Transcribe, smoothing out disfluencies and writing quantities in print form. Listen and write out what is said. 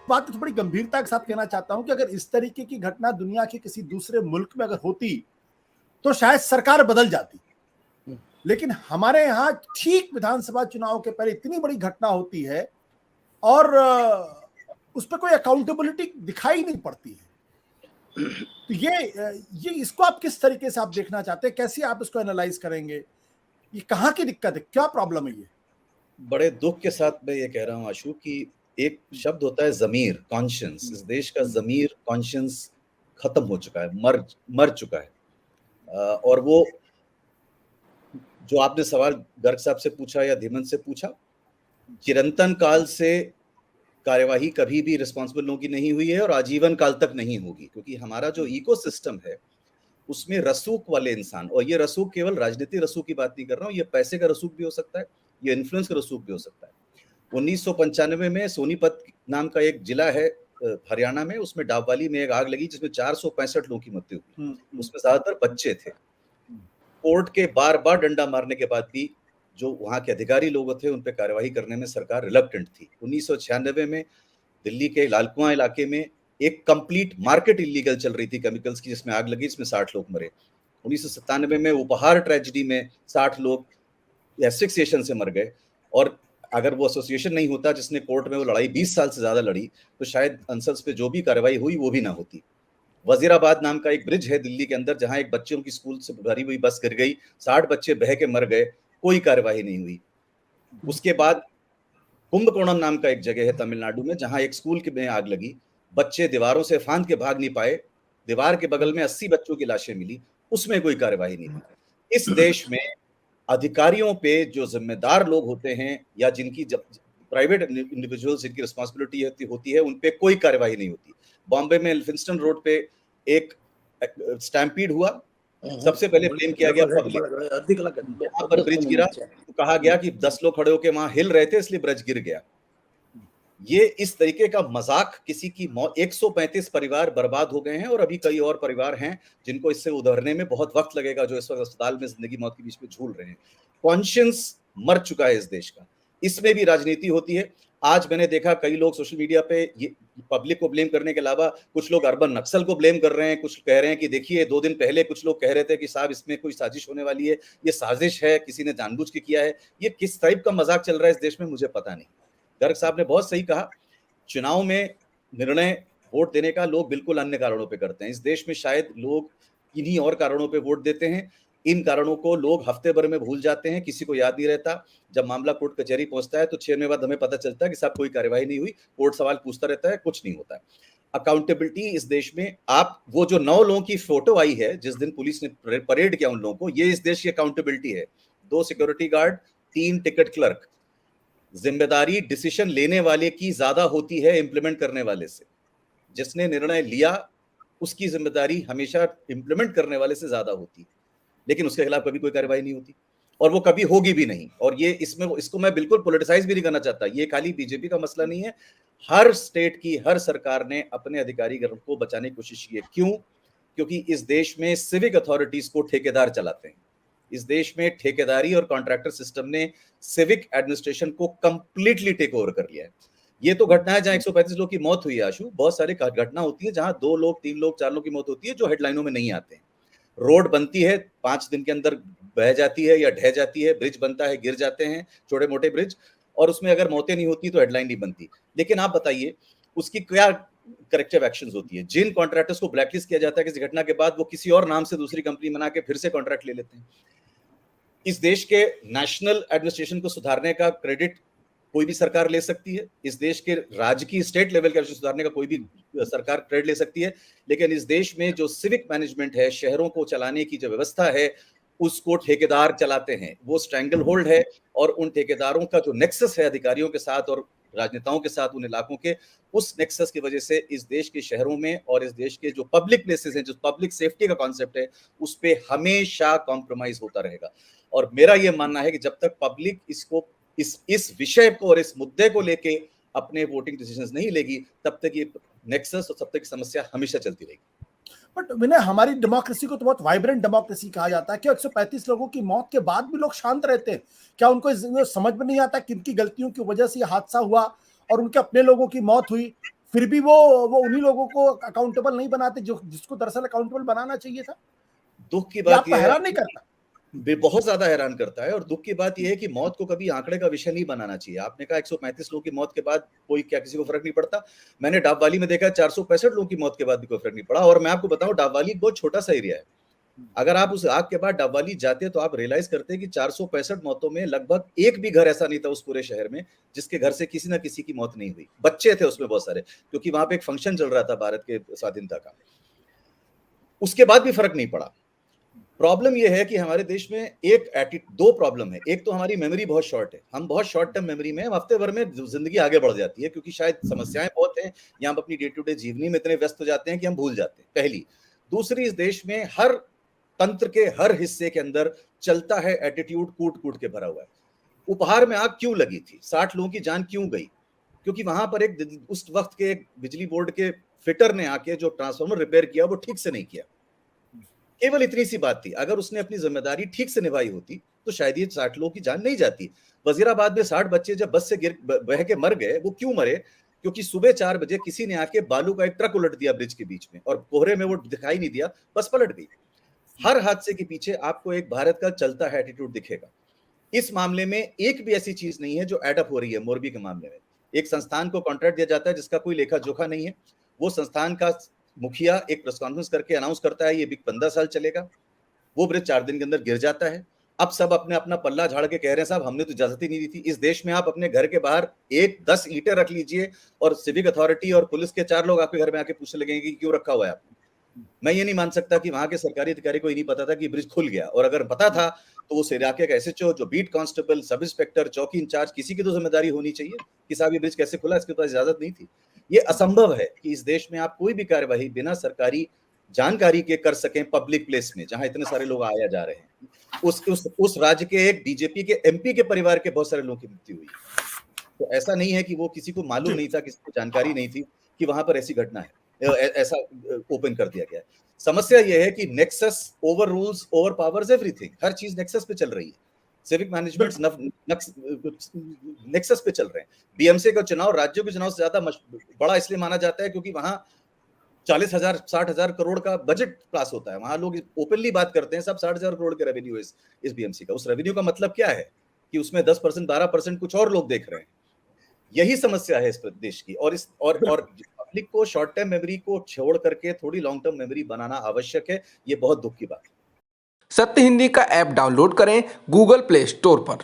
बात तो बड़ी गंभीरता के साथ कहना चाहता हूं कि अगर इस तरीके की घटना दुनिया के किसी दूसरे मुल्क में अगर होती तो शायद सरकार बदल जाती, लेकिन हमारे यहाँ ठीक विधानसभा चुनाव के पहले इतनी बड़ी घटना होती है और उस पर कोई अकाउंटेबिलिटी दिखाई नहीं पड़ती है। तो ये इसको आप किस तरीके से आप देखना चाहते हैं, कैसे आप इसको एनालाइज करेंगे, ये कहाँ की दिक्कत है, क्या प्रॉब्लम है? ये बड़े दुख के साथ मैं ये कह रहा हूँ आशु कि एक शब्द होता है जमीर, कॉन्शियंस। इस देश का जमीर, कॉन्शियंस खत्म हो चुका है, मर चुका है। और वो जो आपने सवाल गर्ग साहब से पूछा या धीमन से पूछा, चिरंतन काल से कार्यवाही कभी भी रिस्पॉन्सिबल लोगों की नहीं हुई है और आजीवन काल तक नहीं होगी, क्योंकि हमारा जो इकोसिस्टम है उसमें रसूख वाले इंसान, और ये रसूख केवल राजनीतिक रसूख की बात नहीं कर रहा हूँ, ये पैसे का रसूख भी हो सकता है, ये इन्फ्लुएंस का रसूख भी हो सकता है। 1995 में सोनीपत नाम का एक जिला है हरियाणा में, उसमें डाबवाली में एक आग लगी जिसमें 465 लोगों की मृत्यु हुई, उसमें ज्यादातर बच्चे थे। कोर्ट के बार बार डंडा मारने के बाद भी जो वहां के अधिकारी लोग थे उन पे कार्यवाही करने में सरकार रिलक्टेंट थी। 1996 में दिल्ली के लालकुआं इलाके में एक कंप्लीट मार्केट इलीगल चल रही थी केमिकल्स की, जिसमें आग लगी, जिसमें 60 लोग मरे। 1997 में उपहार ट्रेजेडी में 60 लोग एसफिक्सिएशन से मर गए, और अगर वो एसोसिएशन नहीं होता जिसने कोर्ट में वो लड़ाई 20 साल से ज्यादा लड़ी, तो शायद अंसर्स पे जो भी कार्रवाई हुई वो भी ना होती। वजीराबाद नाम का एक ब्रिज है दिल्ली के अंदर, जहां एक बच्चों की स्कूल से भरी हुई बस गिर गई, 60 बच्चे बह के मर गए, कोई कार्यवाही नहीं हुई। उसके बाद कुंभकोणम नाम का एक जगह है तमिलनाडु में, जहां एक स्कूल में आग लगी, बच्चे दीवारों से फांद के भाग नहीं पाए, दीवार के बगल में 80 बच्चों की लाशें मिली, उसमें कोई कार्यवाही नहीं हुई। इस देश में अधिकारियों पे जो जिम्मेदार लोग होते हैं या जिनकी प्राइवेट इंडिविजुअल्स जिनकी रिस्पॉन्सिबिलिटी होती है, उन पे कोई कार्यवाही नहीं होती। बॉम्बे में एल्फिंस्टन रोड पे एक स्टैम्पीड हुआ, सबसे पहले ब्लेम किया गया पब्लिक, वहां पर ब्रिज गिरा तो कहा गया कि 10 लोग खड़े होकर वहां हिल रहे थे इसलिए ब्रिज गिर गया। ये इस तरीके का मजाक, किसी की 135 परिवार बर्बाद हो गए हैं और अभी कई और परिवार हैं जिनको इससे उभरने में बहुत वक्त लगेगा, जो इस वक्त अस्पताल में जिंदगी मौत के बीच में झूल रहे हैं। कॉन्शियंस मर चुका है इस देश का, इसमें भी राजनीति होती है। आज मैंने देखा कई लोग सोशल मीडिया पे ये पब्लिक को ब्लेम करने के अलावा कुछ लोग अर्बन नक्सल को ब्लेम कर रहे हैं, कुछ कह रहे हैं कि देखिए 2 दिन पहले कुछ लोग कह रहे थे कि साहब इसमें कोई साजिश होने वाली है, ये साजिश है, किसी ने जानबूझ के किया है। ये किस टाइप का मजाक चल रहा है इस देश में मुझे पता नहीं। गर्ग साहब ने बहुत सही कहा, चुनाव में निर्णय वोट देने का लोग बिल्कुल अन्य कारणों पे करते हैं। इस देश में शायद लोग इन्हीं और कारणों पे वोट देते हैं, इन कारणों को लोग हफ्ते भर में भूल जाते हैं, किसी को याद नहीं रहता। जब मामला कोर्ट कचहरी पहुंचता है तो 6 महीने बाद हमें पता चलता है कि साहब कोई कार्यवाही नहीं हुई, कोर्ट सवाल पूछता रहता है, कुछ नहीं होता है। अकाउंटेबिलिटी इस देश में, आप वो जो 9 लोगों की फोटो आई है जिस दिन पुलिस ने परेड किया उन लोगों को, ये इस देश की अकाउंटेबिलिटी है। 2 सिक्योरिटी गार्ड, 3 टिकट क्लर्क। जिम्मेदारी डिसीजन लेने वाले की ज्यादा होती है इंप्लीमेंट करने वाले से। जिसने निर्णय लिया उसकी जिम्मेदारी हमेशा इंप्लीमेंट करने वाले से ज्यादा होती है, लेकिन उसके खिलाफ कभी कोई कार्रवाई नहीं होती और वो कभी होगी भी नहीं। और ये इसको मैं बिल्कुल पॉलिटिसाइज भी नहीं करना चाहता, ये खाली बीजेपी का मसला नहीं है। हर स्टेट की हर सरकार ने अपने अधिकारी को बचाने की कोशिश की है। क्यों? क्योंकि इस देश में सिविक अथॉरिटीज को ठेकेदार चलाते हैं। इस देश में ठेकेदारी और कॉन्ट्रैक्टर सिस्टम ने सिविक एडमिनिस्ट्रेशन को कंप्लीटली टेक ओवर कर लिया है। ये तो घटना है जहां 135 लोग की मौत हुई है आशु, बहुत सारी घटना होती है जहां 2 लोग 3 लोग 4 लोग की मौत होती है जो हेडलाइनों में नहीं आते हैं। रोड बनती है 5 दिन के अंदर बह जाती है या ढह जाती है, ब्रिज बनता है गिर जाते हैं छोटे मोटे ब्रिज, और उसमें अगर मौतें नहीं होती तो हेडलाइन नहीं बनती। लेकिन आप बताइए उसकी क्या करेक्टिव एक्शंस होती है? जिन कॉन्ट्रैक्टर्स को ब्लैकलिस्ट किया जाता है किसी घटना के बाद, वो किसी और नाम से दूसरी कंपनी बना के फिर से कॉन्ट्रैक्ट ले लेते हैं। इस देश के नेशनल एडमिनिस्ट्रेशन को सुधारने का क्रेडिट कोई भी सरकार ले सकती है, इस देश के राज्य की स्टेट लेवल के सुधारने का कोई भी सरकार क्रेडिट ले सकती है, लेकिन इस देश में जो सिविक मैनेजमेंट है, शहरों को चलाने की जो व्यवस्था है, उसको ठेकेदार चलाते हैं। वो स्ट्रैंगल होल्ड है, और उन ठेकेदारों का जो नेक्सस है अधिकारियों के साथ और राजनेताओं के साथ उन इलाकों के, उस नेक्सस की वजह से इस देश के शहरों में और इस देश के जो पब्लिक प्लेसेस हैं, जो पब्लिक सेफ्टी का कॉन्सेप्ट है, उस पर हमेशा कॉम्प्रोमाइज होता रहेगा। और मेरा यह मानना है कि जब तक पब्लिक इसको इस विषय को और इस मुद्दे को लेके अपने वोटिंग डिसीजंस नहीं लेगी, तब तक ये नेक्सस और तब तक समस्या हमेशा चलती रहेगी। बट विनय, हमारी डेमोक्रेसी को तो बहुत वाइब्रेंट डेमोक्रेसी कहा जाता है। क्या 135 लोगों की मौत के बाद भी लोग शांत रहते हैं? क्या उनको समझ में नहीं आता किनकी गलतियों की वजह से यह हादसा हुआ और उनके अपने लोगों की मौत हुई, फिर भी वो उन्हीं लोगों को अकाउंटेबल नहीं बनाते जो जिसको दरअसल अकाउंटेबल बनाना चाहिए था। दुख की ये बात आपको यह है हैरान नहीं करता? बहुत ज्यादा हैरान करता है। और दुख की बात यह है कि मौत को कभी आंकड़े का विषय नहीं बनाना चाहिए। आपने कहा 135 लोगों की मौत के बाद कोई क्या किसी को फर्क नहीं पड़ता। मैंने डाबवाली में देखा 465 लोगों की मौत के बाद भी कोई फर्क नहीं पड़ा। और मैं आपको बताऊं, डाबवाली बहुत छोटा सा एरिया है। अगर आप उस आग के बाद डाबवाली जाते तो आप रियलाइज करते कि 465 मौतों में लगभग एक भी घर ऐसा नहीं था उस पूरे शहर में जिसके घर से किसी ना किसी की मौत नहीं हुई। बच्चे थे उसमें बहुत सारे, क्योंकि वहां पे एक फंक्शन चल रहा था भारत के स्वाधीनता का। उसके बाद भी फर्क नहीं पड़ा। प्रॉब्लम यह है कि हमारे देश में दो प्रॉब्लम है। एक तो हमारी मेमोरी बहुत शॉर्ट है। हम बहुत शॉर्ट टर्म मेमोरी में, हम हफ्ते भर में जिंदगी आगे बढ़ जाती है, क्योंकि शायद समस्याएं बहुत हैं या हम अपनी डे टू डे जीवनी में इतने व्यस्त हो जाते हैं कि हम भूल जाते हैं, पहली। दूसरी, इस देश में हर तंत्र के हर हिस्से के अंदर चलता है एटीट्यूड कूट कूट के भरा हुआ है। उपहार में आग क्यों लगी थी, 60 लोगों की जान क्यों गई? क्योंकि वहां पर उस वक्त के एक बिजली बोर्ड के फिटर ने आके जो ट्रांसफार्मर रिपेयर किया वो ठीक से नहीं किया। केवल इतनी सी बात थी। अगर उसने अपनी जिम्मेदारी ठीक से निभाई होती तो शायद ये 60 लोगों की जान नहीं जाती। वजीराबाद में 60 बच्चे जब बस से बह के मर गए, वो क्यों मरे? क्योंकि सुबह 4 बजे किसी ने आके बालू का एक ट्रक उलट दिया ब्रिज के बीच में, और कोहरे में वो दिखाई नहीं दिया, बस पलट गई। हर हादसे के पीछे आपको एक भारत का चलता है एटीट्यूड दिखेगा। इस मामले में एक भी ऐसी चीज नहीं है जो एडअप हो रही है। मोरबी के मामले में एक संस्थान को कॉन्ट्रैक्ट दिया जाता है जिसका कोई लेखा जोखा नहीं है। वो संस्थान का मुखिया एक प्रेस कॉन्फ्रेंस करके अनाउंस करता है ये 15 साल चलेगा। वो ब्रिज 4 दिन के अंदर गिर जाता है। अब सब अपने अपना पल्ला झाड़ के कह रहे हैं साहब हमने तो इजाजत ही नहीं दी थी। इस देश में आप अपने घर के बाहर 10 ईंटें रख लीजिए और सिविक अथॉरिटी और पुलिस के 4 लोग आपके घर में आके पूछने लगेंगे कि क्यों रखा हुआ है आपने। मैं ये नहीं मान सकता कि वहां के सरकारी अधिकारी को ही नहीं पता था कि ब्रिज खुल गया, और अगर पता था तो उस इलाके का एसएचओ, जो बीट कांस्टेबल, सब इंस्पेक्टर, चौकी इंचार्ज, किसी की तो जिम्मेदारी होनी चाहिए कि साहब ये ब्रिज कैसे खुला, इसके पास इजाजत नहीं थी। ये असंभव है कि इस देश में आप कोई भी कार्यवाही बिना सरकारी जानकारी के कर सकें पब्लिक प्लेस में, जहां इतने सारे लोग आया जा रहे हैं। उस राज्य के एक बीजेपी के एमपी के परिवार के बहुत सारे लोगों की मृत्यु हुई। तो ऐसा नहीं है कि वो किसी को मालूम नहीं था, किसी को जानकारी नहीं थी कि वहां पर ऐसी घटना है, ऐसा ओपन कर दिया गया है। समस्या यह है कि nexus over rules over powers everything. हर चीज नेक्सस पे चल रही है। सिविक मैनेजमेंट नेक्सस पे चल रहे हैं। बीएमसी का चुनाव राज्यों के चुनाव से ज्यादा बड़ा इसलिए माना जाता है क्योंकि वहां 40,000 60,000 करोड़ का बजट पास होता है। वहां लोग ओपनली बात करते हैं, सब 60,000 करोड़ के रेवेन्यू इस बीएमसी का। उस रेवेन्यू का मतलब क्या है कि उसमें 10% 12% कुछ और लोग देख रहे हैं। यही समस्या है इस देश की। और पब्लिक को शॉर्ट टर्म मेमोरी को छोड़ करके थोड़ी लॉन्ग टर्म मेमोरी बनाना आवश्यक है। ये बहुत दुख की बात है। सत्य हिंदी का ऐप डाउनलोड करें गूगल प्ले स्टोर पर।